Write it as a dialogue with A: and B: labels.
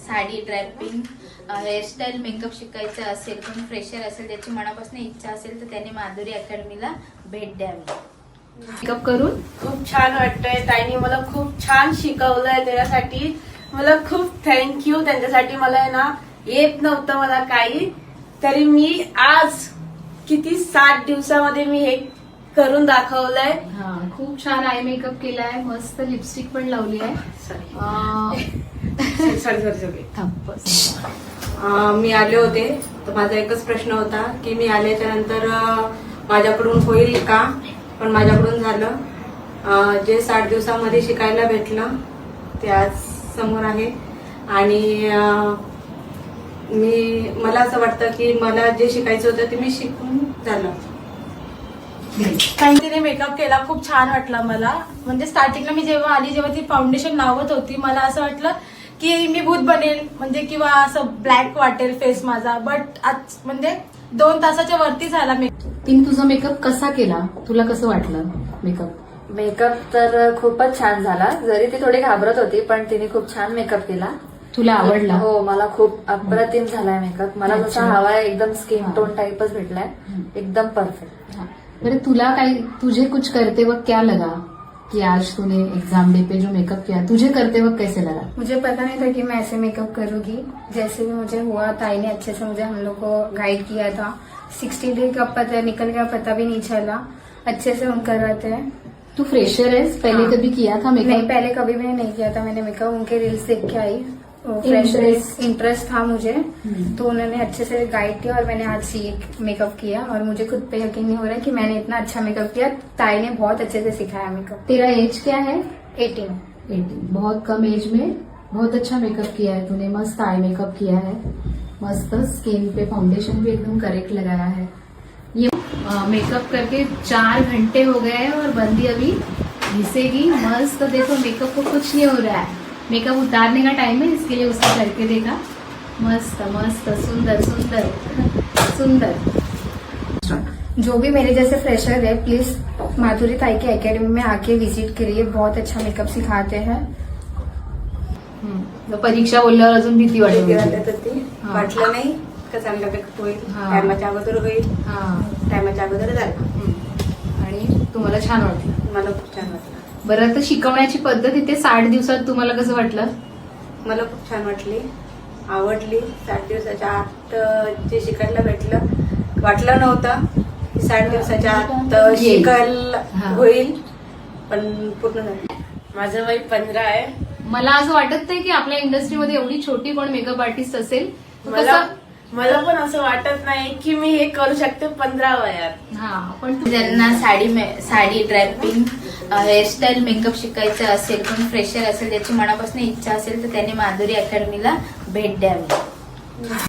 A: Sari draping hairstyle makeup शिकायचं असेल, कोणी फ्रेशर असेल, त्याची मनापासून इच्छा असेल तर त्यांनी माधुरी अकॅडमीला भेट द्यावी. मेकअप करून
B: खूप छान वाटतंय. ताईने मला खूप छान शिकवलंय, त्याच्यासाठी मला खूप थँक्यू. त्यांच्यासाठी मला आहे ना येत नव्हतं मला काही, तरी मी आज किती 7 दिवसामध्ये मी हे करून दाखवलंय.
C: खूप छान आय मेकअप केलाय, मस्त लिपस्टिक पण लावली आहे.
D: मी आले होते तर माझा एकच प्रश्न होता की मी आल्याच्या नंतर माझ्याकडून होईल का, पण माझ्याकडून झालं. जे 60 दिवसामध्ये शिकायला भेटलं ते आज समोर आहे. आणि मला असं वाटतं की मला जे शिकायचं होतं ते मी शिकून झालं.
B: तिने मेकअप केला, खूप छान वाटला मला. म्हणजे स्टार्टिंगला मी जेव्हा आली, जेव्हा ती फाउंडेशन लावत होती, मला असं वाटलं की मी भूत बनेल, म्हणजे किंवा असं ब्लॅक वाटेल फेस माझा. बट आज म्हणजे 2 तासाच्या वरती झाला मेकअप.
C: तिने तुझा मेकअप कसा केला, तुला कसं वाटलं मेकअप?
E: मेकअप तर खूपच छान झाला. जरी ती थोडी घाबरत होती पण तिने खूप छान मेकअप केला.
C: तुला आवडला?
E: हो, मला खूप अप्रतिम झालाय मेकअप. मला जसा हवाय एकदम स्किन टोन टाइपच भेटलाय, एकदम परफेक्ट.
C: मेरे तुला तुझे कुछ करते वक्त क्या लगा कि आज तूने एग्जाम डे पे जो मेकअप किया, तुझे करते वक्त कैसे लगा?
F: मुझे पता नहीं था कि मैं ऐसे मेकअप करूंगी. जैसे भी मुझे हुआ, ताई ने अच्छे से मुझे हम लोग को गाइड किया था. 60 डे कब पता निकल गया पता भी नहीं चला. अच्छे से हम कर रहे थे.
C: तू फ्रेशर है, पहले
F: हाँ.
C: कभी किया था मेकअप?
F: नहीं, पहले कभी भी नहीं किया था मैंने मेकअप. उनके रील्स देख के आई. इंटरेस्ट था मुझे, तो उन्होंने अच्छे से गाइड किया और मैंने आज मेकअप किया. और मुझे खुद पे यकीन नहीं हो रहा है कि मैंने इतना अच्छा मेकअप किया. ताई ने बहुत अच्छे से सिखाया मेकअप.
C: तेरा एज क्या है?
F: 18.
C: बहुत कम एज में बहुत अच्छा मेकअप किया है तूने. मस्त आई मेकअप किया है, मस्त स्किन पे फाउंडेशन भी एकदम करेक्ट लगाया है. ये मेकअप करके 4 घंटे हो गए हैं और बंदी अभी घिसेगी. मस्त देखो, मेकअप को कुछ नहीं हो रहा है. मेकअप उतारने का टाइम है, इसके लिए उसने करके देखा. मस्त मस्त, सुंदर सुंदर सुंदर.
F: जो भी मेरे जैसे फ्रेशर है, प्लीज माधुरी ताई के एकेडमी में आके विजिट करिए. बहुत अच्छा मेकअप सिखाते हैं.
C: परीक्षा बोलल्यावर अजून भीती
D: वाटत
C: वाटत
D: होती. वाटलं नाही का चांगला मेकअप होईल,
C: हा.
D: टायमाच्या अगोदर होईल, टायमाच्या अगोदर झालं.
C: आणि तुम्हाला छान वाटलं?
D: मला खूप छान वाटलं.
C: बरं, तर शिकवण्याची पद्धत इथे 60 दिवसात तुम्हाला कसं वाटलं?
D: मला खूप छान वाटली, आवडली. 60 दिवसाच्या आत जे शिकायला भेटलं, वाटलं नव्हतं की 60 दिवसाच्या आत शिकायला होईल, पण पूर्ण झालं.
B: माझं वय 15 आहे.
C: मला असं वाटत नाही की आपल्या इंडस्ट्रीमध्ये एवढी छोटी कोण मेकअप आर्टिस्ट असेल.
B: मला पण असं वाटत नाही की मी हे करू शकते 15 वयात.
A: पण ज्यांना साडी ड्रॅपिंग हेअरस्टाईल मेकअप शिकायचं असेल, कोणी फ्रेशर असेल, त्याची मनापासून इच्छा असेल तर त्यांनी माधुरी अकॅडमीला भेट द्यावी.